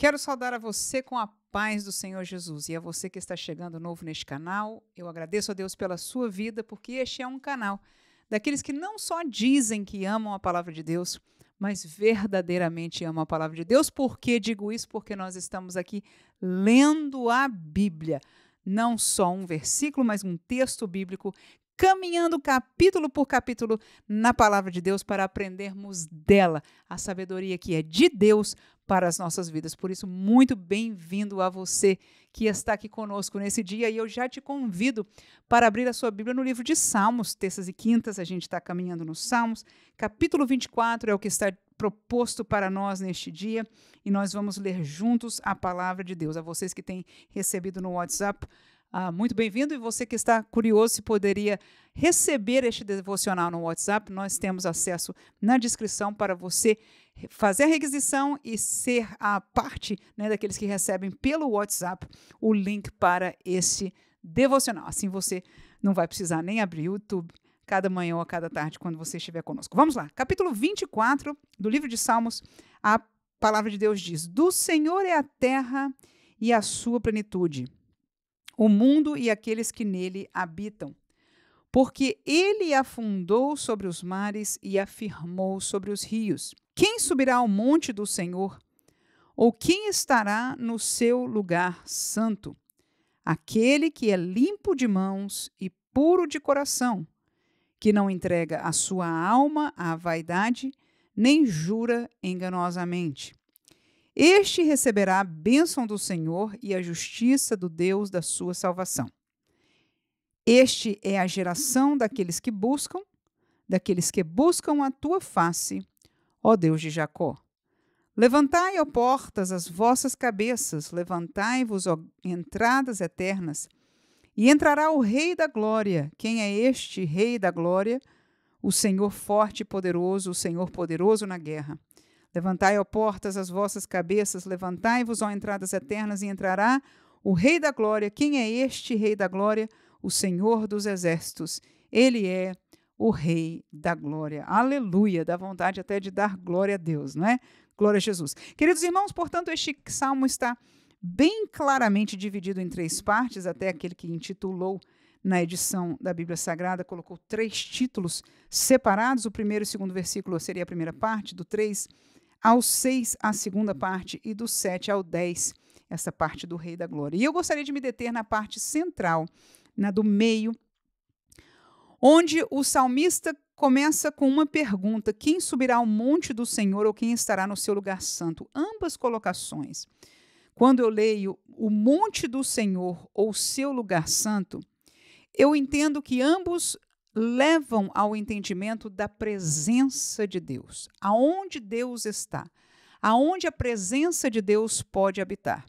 Quero saudar a você com a paz do Senhor Jesus e a você que está chegando novo neste canal. Eu agradeço a Deus pela sua vida, porque este é um canal daqueles que não só dizem que amam a palavra de Deus, mas verdadeiramente amam a palavra de Deus. Por que digo isso? Porque nós estamos aqui lendo a Bíblia. Não só um versículo, mas um texto bíblico, caminhando capítulo por capítulo na palavra de Deus para aprendermos dela a sabedoria que é de Deus para as nossas vidas. Por isso, muito bem-vindo a você que está aqui conosco nesse dia, e eu já te convido para abrir a sua Bíblia no livro de Salmos, terças e quintas. A gente está caminhando nos Salmos, capítulo 24 é o que está proposto para nós neste dia, e nós vamos ler juntos a palavra de Deus. A vocês que têm recebido no WhatsApp, muito bem-vindo, e você que está curioso se poderia receber este devocional no WhatsApp, nós temos acesso na descrição para você fazer a requisição e ser a parte, né, daqueles que recebem pelo WhatsApp o link para esse devocional. Assim você não vai precisar nem abrir o YouTube cada manhã ou a cada tarde quando você estiver conosco. Vamos lá, capítulo 24 do livro de Salmos, a palavra de Deus diz: Do Senhor é a terra e a sua plenitude, o mundo e aqueles que nele habitam. Porque ele afundou sobre os mares e afirmou sobre os rios. Quem subirá ao monte do Senhor? Ou quem estará no seu lugar santo? Aquele que é limpo de mãos e puro de coração, que não entrega a sua alma à vaidade, nem jura enganosamente. Este receberá a bênção do Senhor e a justiça do Deus da sua salvação. Este é a geração daqueles que buscam a tua face, ó Deus de Jacó. Levantai, ó portas, as vossas cabeças, levantai-vos, ó entradas eternas, e entrará o Rei da Glória. Quem é este Rei da Glória? O Senhor forte e poderoso, o Senhor poderoso na guerra. Levantai, ó portas, as vossas cabeças, levantai-vos, ó entradas eternas, e entrará o Rei da Glória. Quem é este Rei da Glória? O Senhor dos Exércitos. Ele é o Rei da Glória. Aleluia! Dá vontade até de dar glória a Deus, não é? Glória a Jesus. Queridos irmãos, portanto, este salmo está bem claramente dividido em três partes, até aquele que intitulou na edição da Bíblia Sagrada, colocou 3 títulos separados. O primeiro e o segundo versículo seria a primeira parte, do 3 ao 6, a segunda parte, e do 7 ao 10, essa parte do Rei da Glória. E eu gostaria de me deter na parte central, na do meio, onde o salmista começa com uma pergunta: quem subirá ao monte do Senhor ou quem estará no seu lugar santo? Ambas colocações. Quando eu leio o monte do Senhor ou seu lugar santo, eu entendo que ambos levam ao entendimento da presença de Deus. Aonde Deus está, aonde a presença de Deus pode habitar.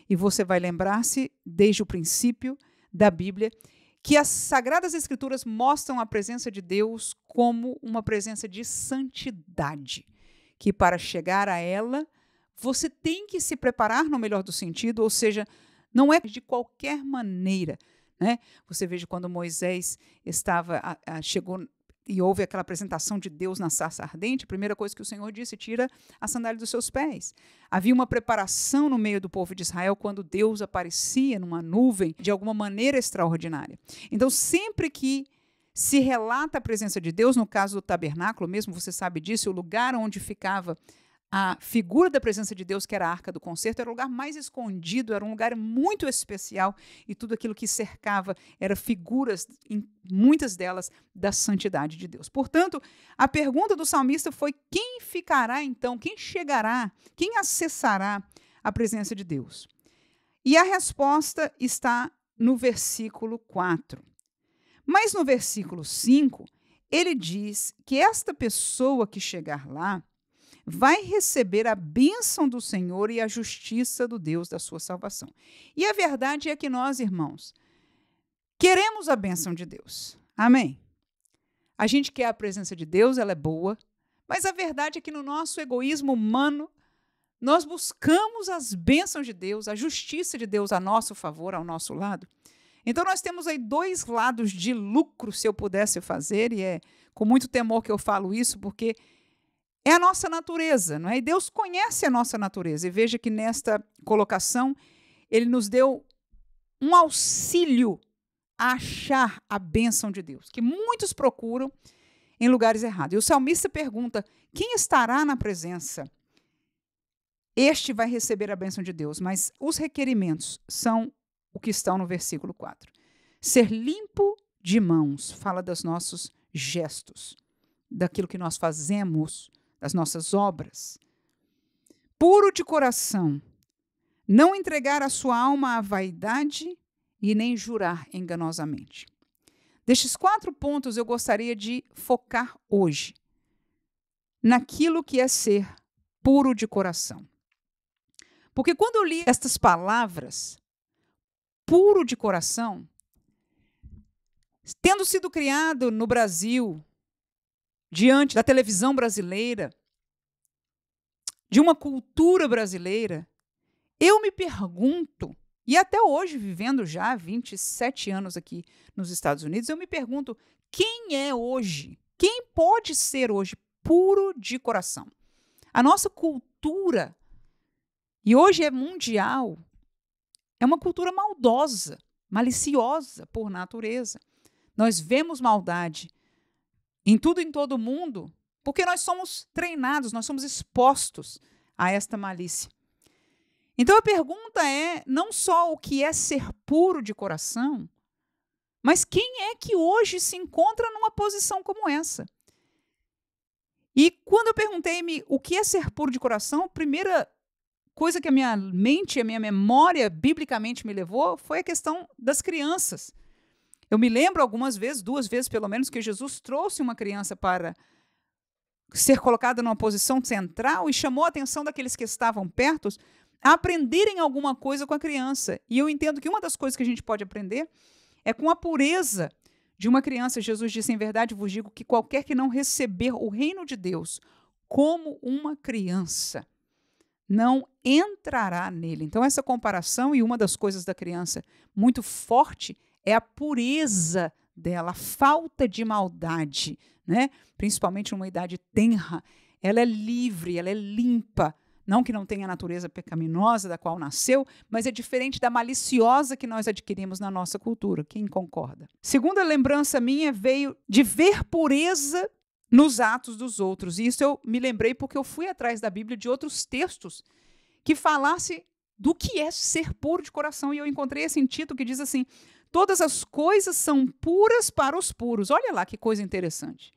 E você vai lembrar-se, desde o princípio da Bíblia, que as Sagradas Escrituras mostram a presença de Deus como uma presença de santidade, que para chegar a ela, você tem que se preparar no melhor do sentido, ou seja, não é de qualquer maneira, né? Você veja quando Moisés chegou e houve aquela apresentação de Deus na sarça ardente, a primeira coisa que o Senhor disse: tira a sandália dos seus pés. Havia uma preparação no meio do povo de Israel quando Deus aparecia numa nuvem de alguma maneira extraordinária. Então, sempre que se relata a presença de Deus, no caso do tabernáculo mesmo, você sabe disso, o lugar onde ficava a figura da presença de Deus, que era a Arca do Concerto, era o lugar mais escondido, era um lugar muito especial, e tudo aquilo que cercava eram figuras, muitas delas, da santidade de Deus. Portanto, a pergunta do salmista foi: quem ficará então, quem chegará, quem acessará a presença de Deus? E a resposta está no versículo 4. Mas no versículo 5, ele diz que esta pessoa que chegar lá vai receber a bênção do Senhor e a justiça do Deus da sua salvação. E a verdade é que nós, irmãos, queremos a bênção de Deus. Amém? A gente quer a presença de Deus, ela é boa, mas a verdade é que no nosso egoísmo humano, nós buscamos as bênçãos de Deus, a justiça de Deus a nosso favor, ao nosso lado. Então nós temos aí 2 lados de lucro, se eu pudesse fazer, e é com muito temor que eu falo isso, porque é a nossa natureza, não é? E Deus conhece a nossa natureza. E veja que nesta colocação, ele nos deu um auxílio a achar a bênção de Deus, que muitos procuram em lugares errados. E o salmista pergunta: quem estará na presença? Este vai receber a bênção de Deus. Mas os requerimentos são o que estão no versículo 4. Ser limpo de mãos, fala dos nossos gestos, daquilo que nós fazemos, das nossas obras. Puro de coração, não entregar a sua alma à vaidade e nem jurar enganosamente. Destes 4 pontos eu gostaria de focar hoje naquilo que é ser puro de coração. Porque quando eu li estas palavras, puro de coração, tendo sido criado no Brasil, diante da televisão brasileira, de uma cultura brasileira, eu me pergunto, e até hoje, vivendo já há 27 anos aqui nos Estados Unidos, eu me pergunto, quem é hoje, quem pode ser hoje puro de coração? A nossa cultura, e hoje é mundial, é uma cultura maldosa, maliciosa por natureza. Nós vemos maldade em tudo e em todo mundo, porque nós somos treinados, nós somos expostos a esta malícia. Então a pergunta é não só o que é ser puro de coração, mas quem é que hoje se encontra numa posição como essa? E quando eu perguntei-me o que é ser puro de coração, a primeira coisa que a minha mente, a minha memória biblicamente me levou foi a questão das crianças. Eu me lembro algumas vezes, 2 vezes pelo menos, que Jesus trouxe uma criança para ser colocada numa posição central e chamou a atenção daqueles que estavam perto a aprenderem alguma coisa com a criança. E eu entendo que uma das coisas que a gente pode aprender é com a pureza de uma criança. Jesus disse: em verdade vos digo que qualquer que não receber o reino de Deus como uma criança não entrará nele. Então essa comparação, e uma das coisas da criança muito forte, é a pureza dela, a falta de maldade, né? Principalmente numa idade tenra. Ela é livre, ela é limpa. Não que não tenha a natureza pecaminosa da qual nasceu, mas é diferente da maliciosa que nós adquirimos na nossa cultura. Quem concorda? Segunda lembrança minha veio de ver pureza nos atos dos outros. E isso eu me lembrei porque eu fui atrás da Bíblia de outros textos que falasse do que é ser puro de coração. E eu encontrei esse título que diz assim: todas as coisas são puras para os puros. Olha lá que coisa interessante.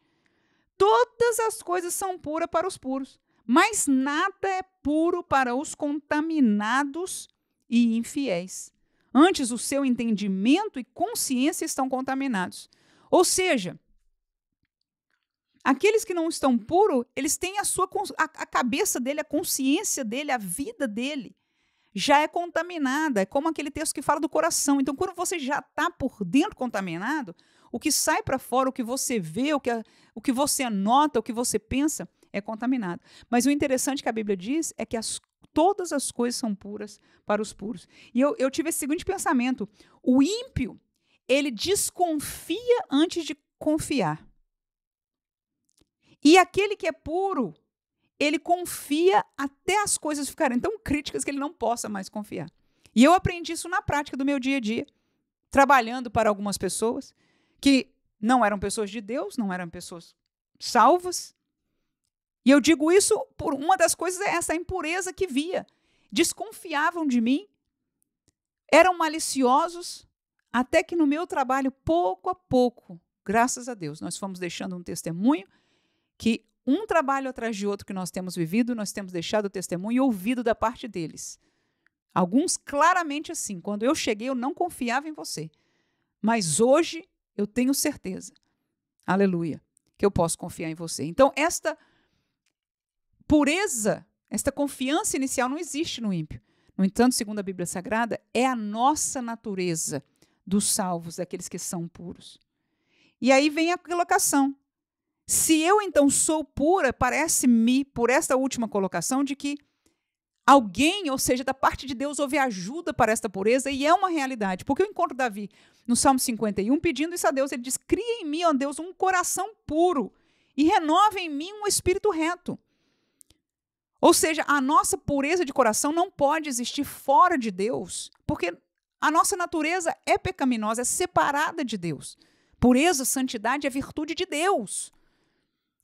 Todas as coisas são puras para os puros, mas nada é puro para os contaminados e infiéis. Antes, o seu entendimento e consciência estão contaminados. Ou seja, aqueles que não estão puros, eles têm a cabeça dele, a consciência dele, a vida dele já é contaminada. É como aquele texto que fala do coração. Então, quando você já está por dentro contaminado, o que sai para fora, o que você vê, o que você anota, o que você pensa, é contaminado. Mas o interessante que a Bíblia diz é que todas as coisas são puras para os puros. E eu tive esse seguinte pensamento: o ímpio, ele desconfia antes de confiar. E aquele que é puro, ele confia até as coisas ficarem tão críticas que ele não possa mais confiar. E eu aprendi isso na prática do meu dia a dia, trabalhando para algumas pessoas que não eram pessoas de Deus, não eram pessoas salvas. E eu digo isso por uma das coisas é essa impureza que via. Desconfiavam de mim, eram maliciosos, até que no meu trabalho, pouco a pouco, graças a Deus, nós fomos deixando um testemunho que um trabalho atrás de outro que nós temos vivido, nós temos deixado o testemunho e ouvido da parte deles. Alguns claramente assim: quando eu cheguei, eu não confiava em você. Mas hoje eu tenho certeza, aleluia, que eu posso confiar em você. Então, esta pureza, esta confiança inicial não existe no ímpio. No entanto, segundo a Bíblia Sagrada, é a nossa natureza dos salvos, daqueles que são puros. E aí vem a colocação. Se eu, então, sou pura, parece-me, por esta última colocação, de que alguém, ou seja, da parte de Deus, houve ajuda para esta pureza, e é uma realidade. Porque eu encontro Davi no Salmo 51, pedindo isso a Deus. Ele diz: cria em mim, ó Deus, um coração puro, e renova em mim um espírito reto. Ou seja, a nossa pureza de coração não pode existir fora de Deus, porque a nossa natureza é pecaminosa, é separada de Deus. Pureza, santidade é virtude de Deus.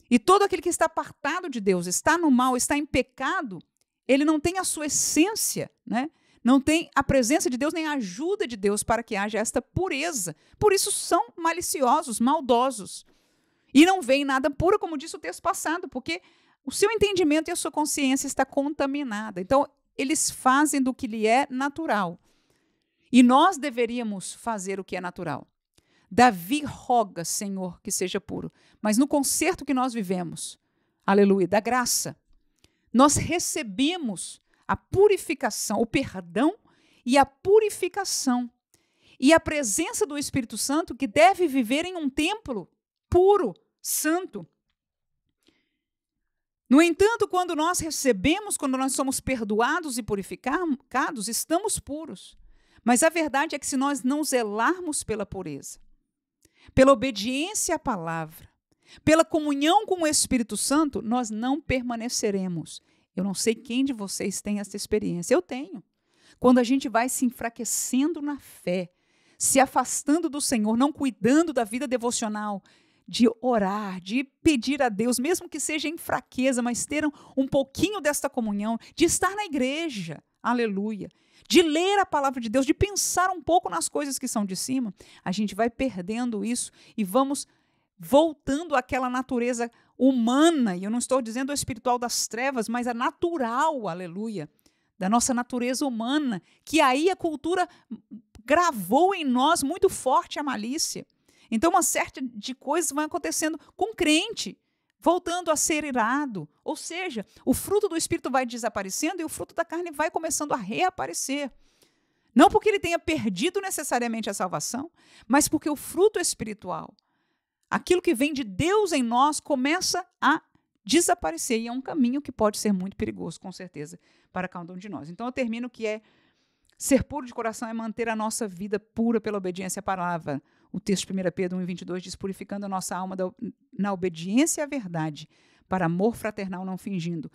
E todo aquele que está apartado de Deus, está no mal, está em pecado, ele não tem a sua essência, né? Não tem a presença de Deus nem a ajuda de Deus para que haja esta pureza. Por isso são maliciosos, maldosos. E não veem nada puro, como disse o texto passado, porque o seu entendimento e a sua consciência está contaminada. Então, eles fazem do que lhe é natural. E nós deveríamos fazer o que é natural. Davi roga, Senhor, que seja puro. Mas no concerto que nós vivemos, aleluia, da graça, nós recebemos a purificação, o perdão e a purificação. E a presença do Espírito Santo que deve viver em um templo puro, santo. No entanto, quando nós recebemos, quando nós somos perdoados e purificados, estamos puros. Mas a verdade é que se nós não zelarmos pela pureza, pela obediência à palavra, pela comunhão com o Espírito Santo, nós não permaneceremos. Eu não sei quem de vocês tem essa experiência. Eu tenho. Quando a gente vai se enfraquecendo na fé, se afastando do Senhor, não cuidando da vida devocional, de orar, de pedir a Deus, mesmo que seja em fraqueza, mas ter um pouquinho desta comunhão, de estar na igreja, aleluia, de ler a palavra de Deus, de pensar um pouco nas coisas que são de cima, a gente vai perdendo isso e vamos voltando àquela natureza humana, e eu não estou dizendo a espiritual das trevas, mas a natural, aleluia, da nossa natureza humana, que aí a cultura gravou em nós muito forte a malícia. Então, uma série de coisas vão acontecendo com o crente, voltando a ser irado. Ou seja, o fruto do Espírito vai desaparecendo e o fruto da carne vai começando a reaparecer. Não porque ele tenha perdido necessariamente a salvação, mas porque o fruto espiritual, aquilo que vem de Deus em nós, começa a desaparecer. E é um caminho que pode ser muito perigoso, com certeza, para cada um de nós. Então, eu termino que ser puro de coração é manter a nossa vida pura pela obediência à palavra. O texto de 1 Pedro 1,22 diz, purificando a nossa alma na obediência à verdade, para amor fraternal não fingindo.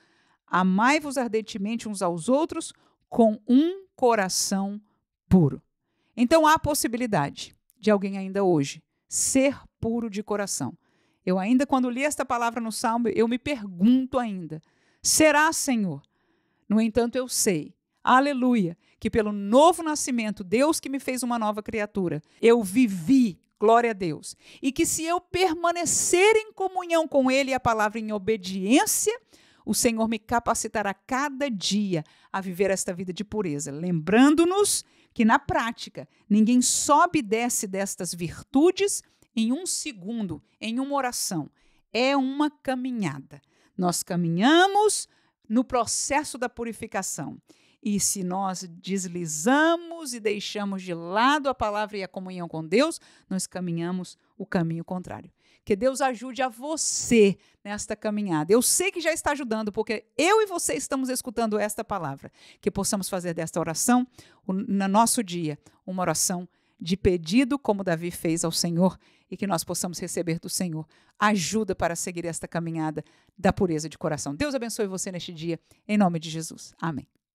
Amai-vos ardentemente uns aos outros com um coração puro. Então, há a possibilidade de alguém ainda hoje ser puro de coração. Eu ainda, quando li esta palavra no Salmo, eu me pergunto ainda, será, Senhor? No entanto, eu sei, aleluia, que pelo novo nascimento, Deus que me fez uma nova criatura, eu vivi, glória a Deus, e que se eu permanecer em comunhão com Ele e a palavra em obediência, o Senhor me capacitará cada dia a viver esta vida de pureza, lembrando-nos que na prática, ninguém sobe e desce destas virtudes em um segundo, em uma oração. É uma caminhada. Nós caminhamos no processo da purificação. E se nós deslizamos e deixamos de lado a palavra e a comunhão com Deus, nós caminhamos o caminho contrário. Que Deus ajude a você nesta caminhada. Eu sei que já está ajudando, porque eu e você estamos escutando esta palavra. Que possamos fazer desta oração, no nosso dia, uma oração de pedido, como Davi fez ao Senhor, e que nós possamos receber do Senhor ajuda para seguir esta caminhada da pureza de coração. Deus abençoe você neste dia, em nome de Jesus. Amém.